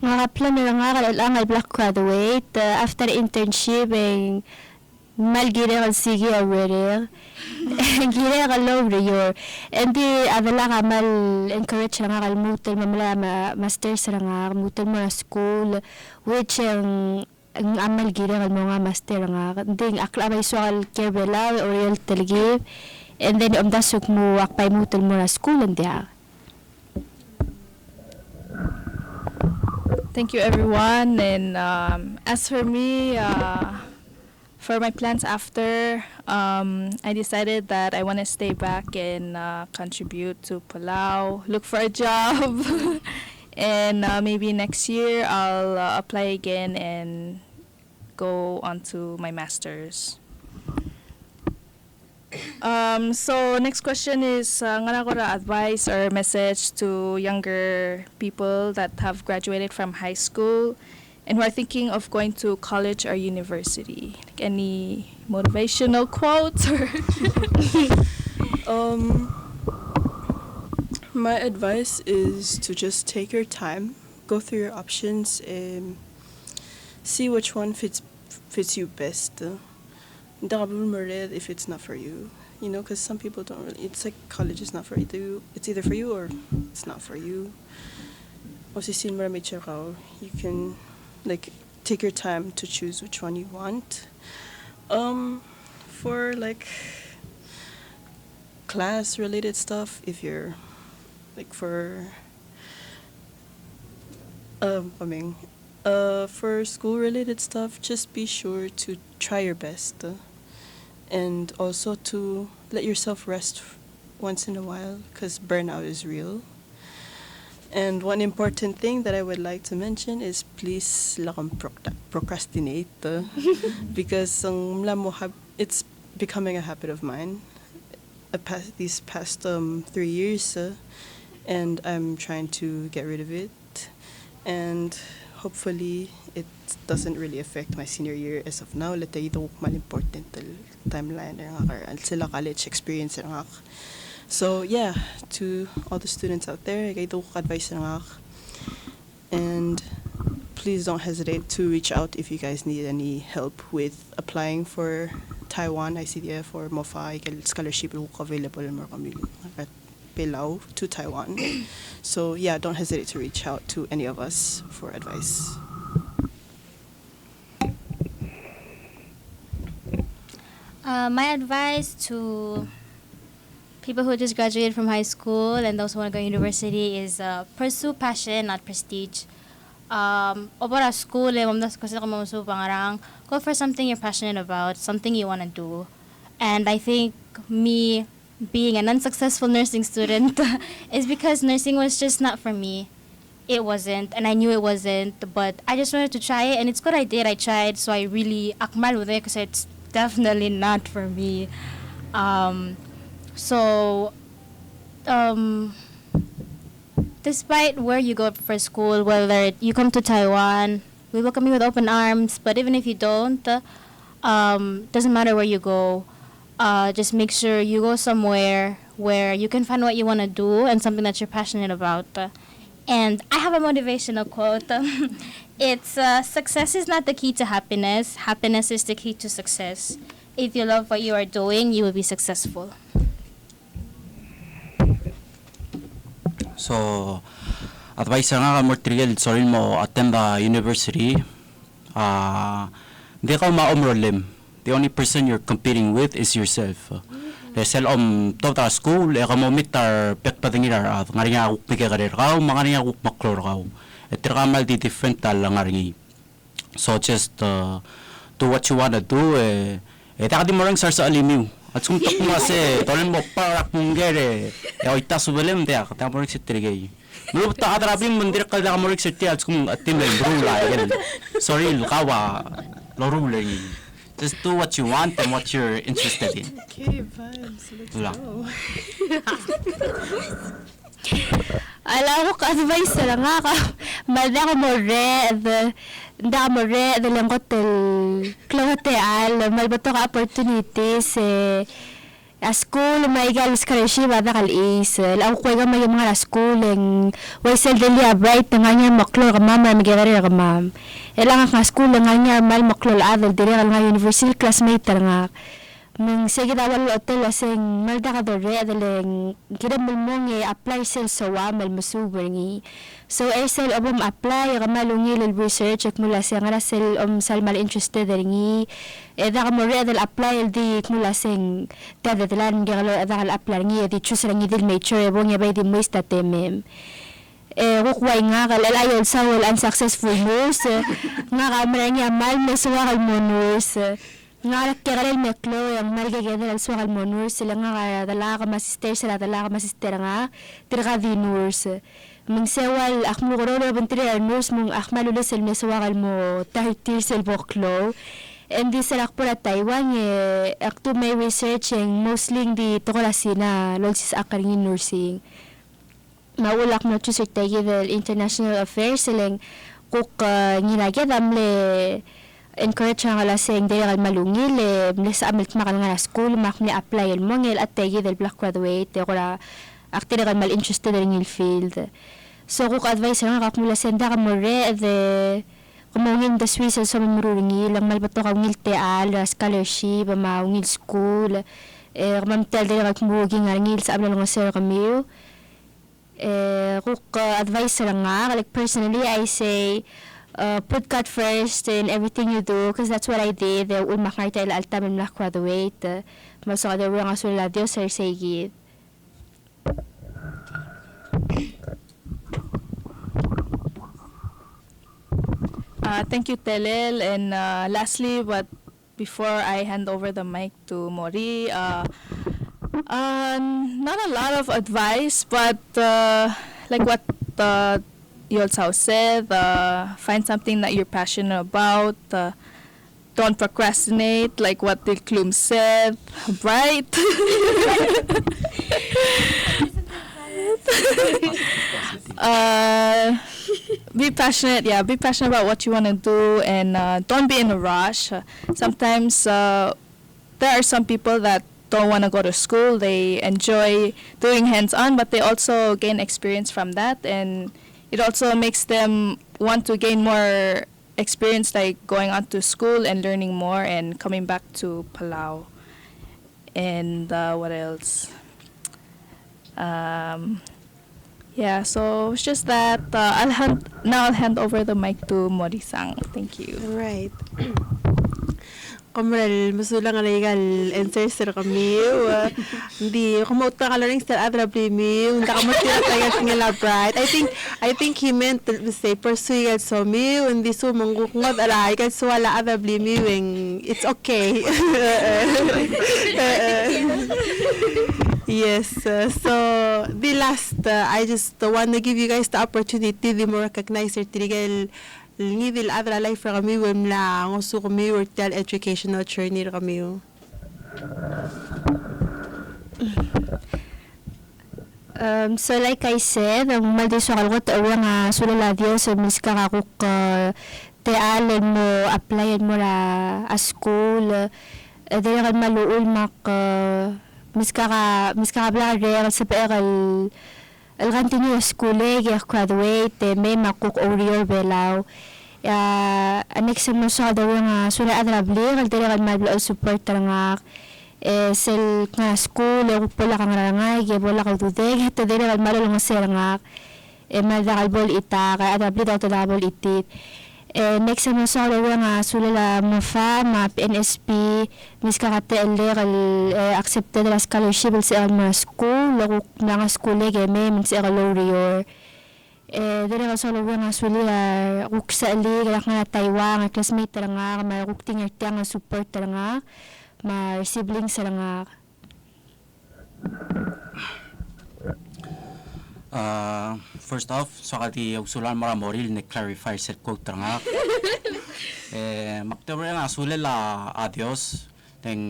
Speaker 7: Mga plan na nga kailangan black graduate after internship malgire kal sige already gire kal lawyer and di adala ka mal encourage nga kal mutel mamala masters nga mutel mo na school which ang amal gire kal mga master nga ding akla may soal kebela or real telgi and then dasok mo akpay mutel mo na school and dia.
Speaker 3: Thank you, everyone. And as for me, for my plans after, I decided that I want to stay back and contribute to Palau, look for a job, and maybe next year I'll apply again and go on to my master's. So next question is ngana ko ra advice or message to younger people that have graduated from high school and who are thinking of going to college or university. Like any motivational quotes or
Speaker 4: My advice is to just take your time, go through your options, and see which one fits you best. If it's not for you, because some people don't really. It's like college is not for you. It's either for you or it's not for you. You can like take your time to choose which one you want. For like class related stuff, if you're like for school related stuff, just be sure to try your best, and also to let yourself rest once in a while, because burnout is real. And one important thing that I would like to mention is please lakang procrastinate, because it's becoming a habit of mine these past 3 years, and I'm trying to get rid of it, and hopefully it doesn't really affect my senior year as of now. Ito important timeline sila college experience. So yeah, to all the students out there, ito advice and please don't hesitate to reach out if you guys need any help with applying for Taiwan ICDF or MOFA scholarship available at Palau to Taiwan. So yeah, don't hesitate to reach out to any of us for advice.
Speaker 5: My advice to people who just graduated from high school and those who want to go to university is pursue passion, not prestige. Obora school, go for something you're passionate about, something you want to do. And I think me being an unsuccessful nursing student is because nursing was just not for me. It wasn't, and I knew it wasn't, but I just wanted to try it, and it's good I did. I tried, so I really akmal with it because it's definitely not for me. Despite where you go for school, whether you come to Taiwan, we welcome you with open arms. But even if you don't, doesn't matter where you go. Just make sure you go somewhere where you can find what you want to do and something that you're passionate about. And I have a motivational quote. It's success is not the key to happiness. Happiness is the key to success. If you love what you are doing, you will be successful.
Speaker 6: So, advice nga ka material sorry mo attend the university. Di ka maumrolim. The only person you're competing with is yourself. Lesel total school ka mo mitar pekpatingirar ngari nga pigekarir ka mga nga maklor ka. Etra mal di different tal ngari. So just do what you wanna do taka di mo lang sa alimiw. At sumtok mo kasi, tolen mo para kungere. Ita subelem dia, kata mo rin si Trigay. Mulu ta katrabing mandir ka da mo rin si Trigay, at kung atim lang rula. Sorry, lukawa, lorula yun. Just do what you want and what you're interested in.
Speaker 4: Okay, vibes, let's go.
Speaker 7: Alam ko advice na nga ka. Malda ko mo re, dalang ko klohoteal, malbato ka opportunities, school, maigal scholarship, adakal is, lau ko nga may mga school, waisel dili bright, nga niya maklor ka mama, magigari ka ma'am. Elang nga school, nga niya mal maklor adal, dili nga university classmate nga. Nung sige dawal hotel asing malda ka dore daling kira mo apply sel sawa mal musuber ngi so sel obom apply ka malungi lil research ak mula sa nga sel sal mal interested ngi da ka mo dal apply di mula sing tadadalan galo da ka apply ngi di choose ngi dil major bon ya bay di mo statemem kukway nga kalalayon sa wal unsuccessful nurse nga kamera niya mal masuwa kal mo nurse nga kaya meklo yang marigageda al sual monur sila nga dala ka masister nga tirga di nurse mung sewal akmo goro bentri nurse mung akmalulis el meswal mo tahtir sel boklo And di sa lakpura Taiwan, akto may research yung mostly di tokolasi na lolsis akaringin nursing. Maulak mo to sa the international affairs silang kuk ngilagya damle encourage nga lasing dahil malungil sa amilt makal nga school mak ni apply mo ngil at tagi del black graduate kora akti na mal interested in ngil field. So kuk advice nga kakmula senda ka mo re kumungin the Swiss so mamurungi lang malbato ka ngil teal scholarship ngil school mamtel dahil kakmugi nga ngil sa abla nga sir kamiyo. Kuk advice lang nga, like personally I say put God first in everything you do because that's what I did. Ulmak nga tayo altam and black graduate. Maso ka daw nga sula Diyos sir sige.
Speaker 3: Thank you, Telel. And lastly, but before I hand over the mic to Mori, not a lot of advice, but like what Yolsao said, find something that you're passionate about. Don't procrastinate, like what Dil Klum said, right? Be passionate, be passionate about what you want to do, and don't be in a rush. Sometimes there are some people that don't want to go to school. They enjoy doing hands-on, but they also gain experience from that, and it also makes them want to gain more experience, like going on to school and learning more and coming back to Palau. And what else? So it's just that I'll hand over the mic to Mori-sang. Thank you.
Speaker 2: Alright. Kamral, masulang nga legal answer sir kami. Hindi, kumot na kalaring sir adra primi. Hindi ka matira tayo nga bright. I think he meant to say pursue it so me. Hindi so manggukngod alay. Kasi so wala adra primi. It's okay. Yes. So, the last, I just want to give you guys the opportunity to more recognize your tirigal ngidil adra life kami wala ngusto kami wortel educational journey kami.
Speaker 7: So like I said, ang maldisokal ko tawa nga sulaladyo sa miska kakuk tealen mo, applyan mo ra a school. Dahil kan maluul mak miska ka blare sa peral al continue school graduate may makuk orior belaw. Next mo sa daw nga sula adravli kal dili kan madlo support nga sel nga school ko pala kang rangay ge bola ka tudeg to dili kan malo nga sir nga madakal bol ita ka adravli daw to double itit. Next mo sa daw nga sula mo fa ma PNSB miska ka tele accepted la scholarship sa mga school ko nga school ge may sa orior. Dili ka solo nga suli kuk sa ali nga Taiwan nga classmate nga may kuk tingar nga support nga ma siblings nga.
Speaker 6: First off, so kati usulan mara moril ne clarify set quote nga. Maktabre nga sulala adios teng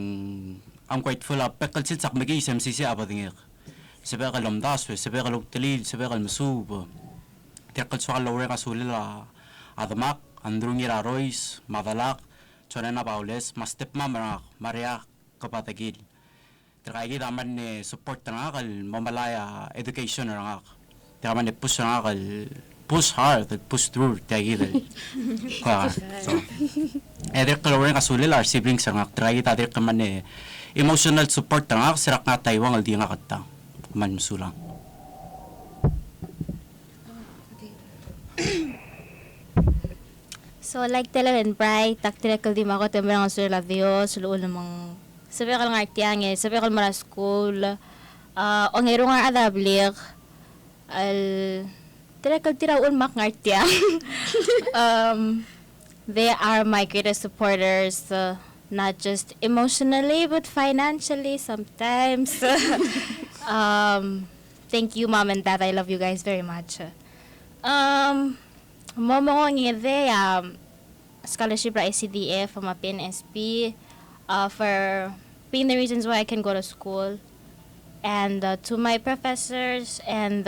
Speaker 6: ang grateful a pekal sit sak magi SMCC abadingik. Sebe kalomdas, sebe kalugtilil, sebe kalmusub. Terkal so kalore nga sulala adamak andrungi rarois madalak chonena paules mastep mamra maria kapatagil. Terkait aman ne support nga kal mamalaya education nga. Terkaman ne push nga kal push hard, push through tagil. So kalore nga sulala siblings nga terkait terkaman ne emotional support nga sirak nga Taiwan al di nga katta man musulang.
Speaker 5: So like Tela and Bright, taktirakal di mako tembe nga sula Dios, luul namang sabi kal nga tiang sabi kal mara school. Ongero nga adablik al tirakal tiraul mak nga tiang. They are my greatest supporters, not just emotionally but financially sometimes. Thank you, Mom and Dad. I love you guys very much. Momong ngide scholarship ra ICDF from a PNSB for being the reasons why I can go to school. And to my professors and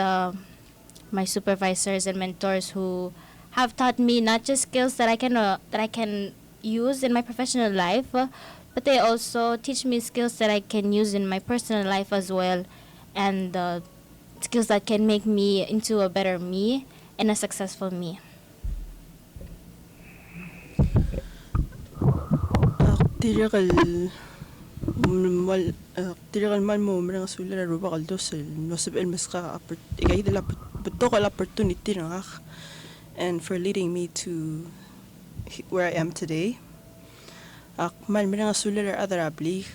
Speaker 5: my supervisors and mentors who have taught me not just skills that I can use in my professional life, but they also teach me skills that I can use in my personal life as well, and skills that can make me into a better me and a successful me.
Speaker 4: Tiragal mal mo merang sulit rupa kaldo sel no sebel meska ikai de la betul opportunity nangak, and for leading me to where I am today. Mal merang sulit other abli,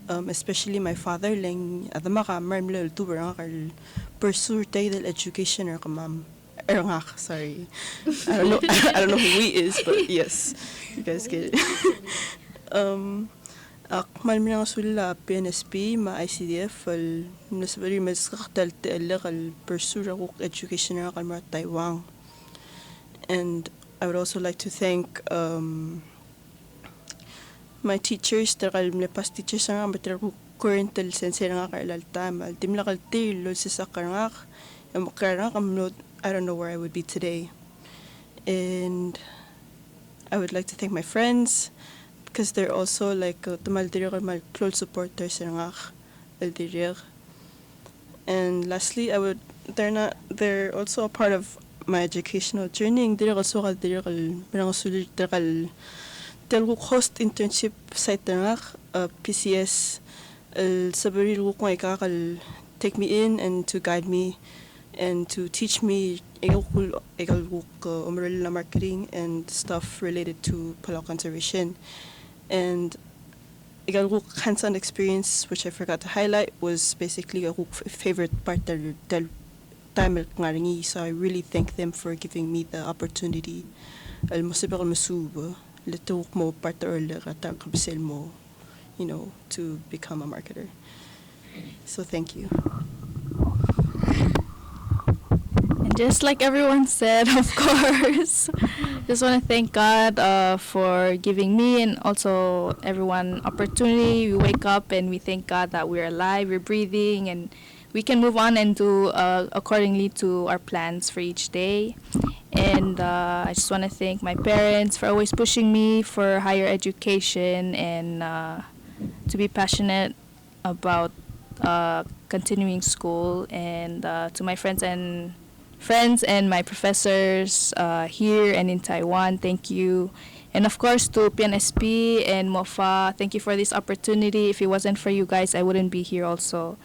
Speaker 4: especially my father lang adama ka mar mlel tu berang kal pursue tayo education or kamam. Sorry, I don't know who he is, but yes, you guys get it. Mal minang sulla PNSB ma ICDF al nasbari mas kaktal ta'ala kal pursue ako education na kal mar Taiwan. And I would also like to thank my teachers, takal past teachers nga better current sense nga kal altam timla kal til sa sakarang I don't know where I would be today. And I would like to thank my friends, because they're also like my close supporters and lastly they're also a part of my educational journey. They're also host internship site PCS take me in and to guide me and to teach me marketing and stuff related to Palau conservation. And hands-on experience, which I forgot to highlight, was basically a favorite part del time ngaringi. So I really thank them for giving me the opportunity. Al musibak masuba leto mo part earlier mo, to become a marketer. So thank you.
Speaker 3: Just like everyone said, of course, just want to thank God for giving me and also everyone opportunity. We wake up and we thank God that we're alive, we're breathing, and we can move on and do accordingly to our plans for each day. And I just want to thank my parents for always pushing me for higher education and to be passionate about continuing school. And to my friends and my professors here and in Taiwan, thank you. And of course to PNSB and MOFA, thank you for this opportunity. If it wasn't for you guys, I wouldn't be here also.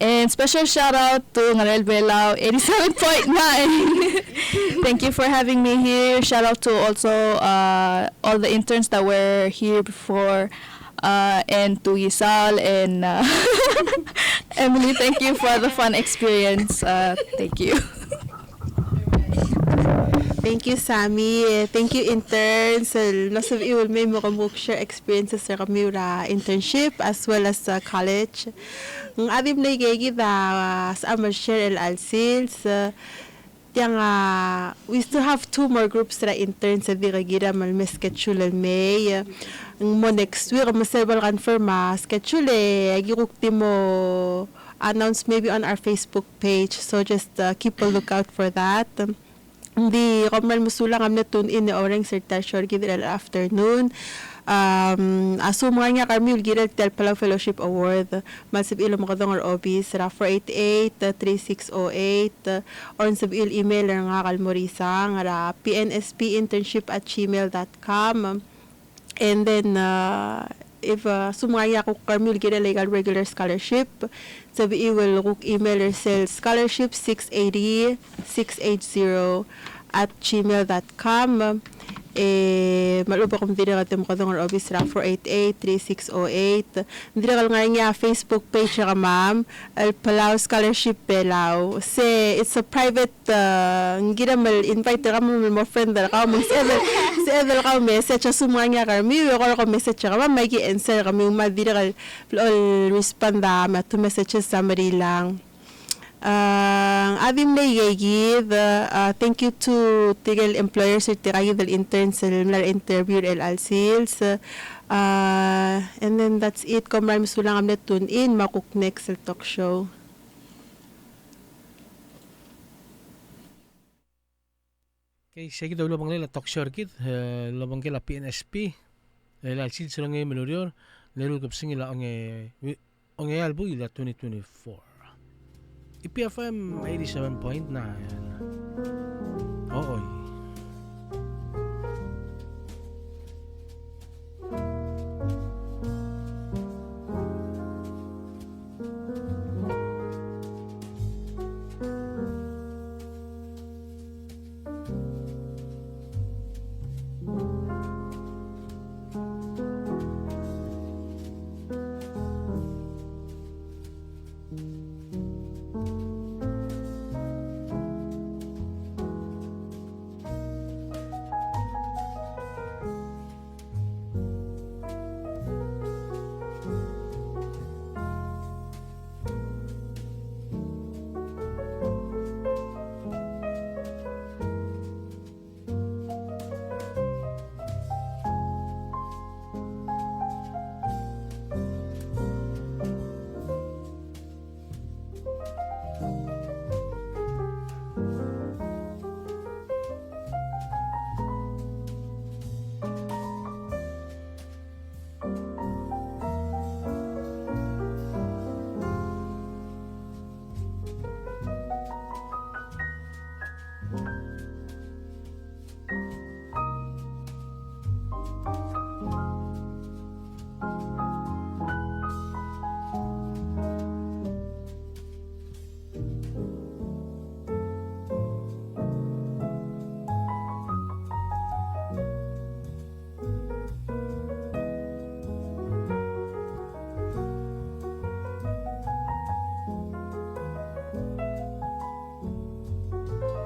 Speaker 3: And special shout out to Ngarel Belao 87.9. Thank you for having me here. Shout out to also all the interns that were here before, and to Yisal and Emily, thank you for the fun experience. Thank you.
Speaker 2: Thank you, Sammy. Thank you, interns. Lots of you will may share experiences sa kami internship as well as college. Ang adim na igagi sa share Alcils. We still have 2 more groups na interns sa Viragira malme schedule May. Ang mo next week masabal confirm schedule agirukti mo announce maybe on our Facebook page. So just keep a lookout for that. Hindi kamal musulang amna tune in the orange tertiary gidel afternoon. Aso mga nga kami gidel tel Palau Fellowship Award. Masib ilo makadong or obis ra 488-3608 or sabil email nga kalmorisa nga PNSB internship@gmail.com. And then if sumaya ko kami gidel legal regular scholarship, sabi will email yourself scholarship680-680@gmail.com. Malupa kong video katim ko dong office ra 488-3608. Hindi ka nga Facebook page ka ma'am, Al Palau Scholarship Palau. It's a private ngira mal invite ka mo friend ka mo si Evel ka message sa sumanya ka mi ko message ka ma'am may answer kami ma video ka respond ma to messages summary lang. Adim na igayid, thank you to tigil employers at tigayid al interns al interview al sales. And then that's it. Kung maraming sulang am na tune in, makuk next sa talk show.
Speaker 1: Okay, sige daw lubang nila talk show kit, lubang kila PNSB. Al sales lang ngayon malurior. Lalo kapsing nila ang albo ila 2024. EPFM 87.9. Oo.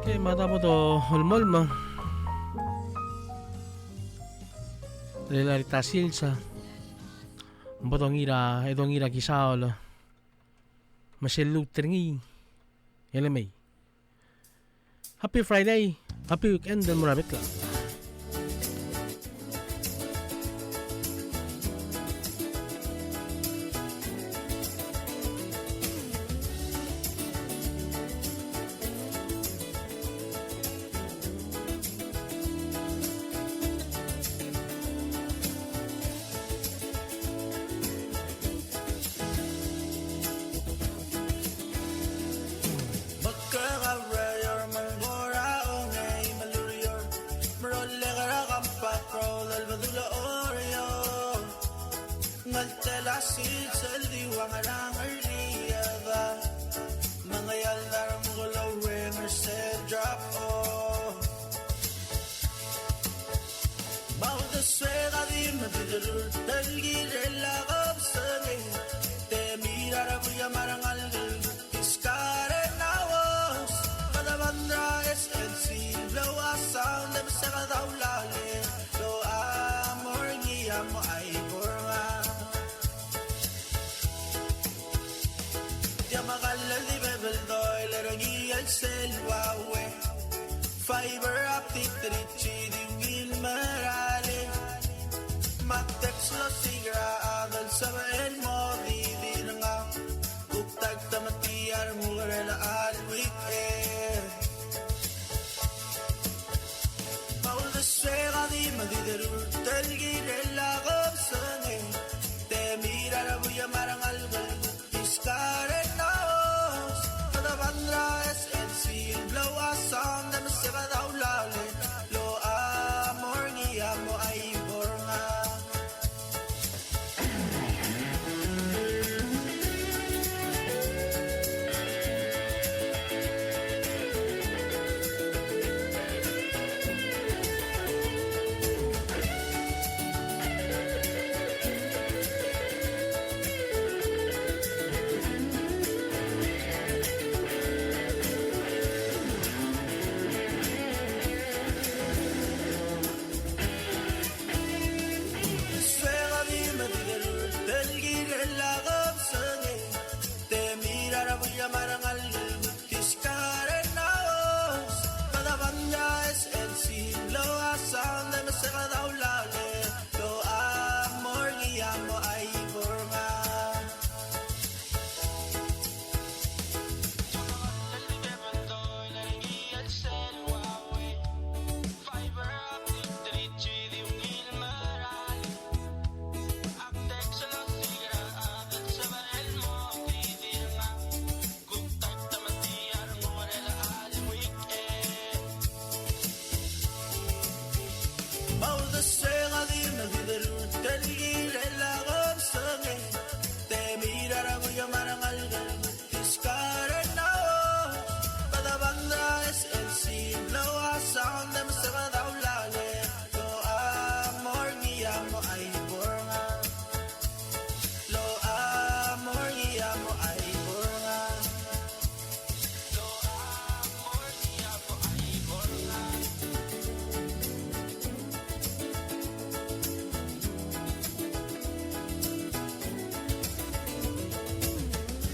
Speaker 1: Okay, mata mo to hulmol mo. Lelari tasil sa mbotong ira, edong ira kisaol. Masyelu tringi. Elemay. Happy Friday. Happy weekend dan murabit ka.
Speaker 8: Fiber optic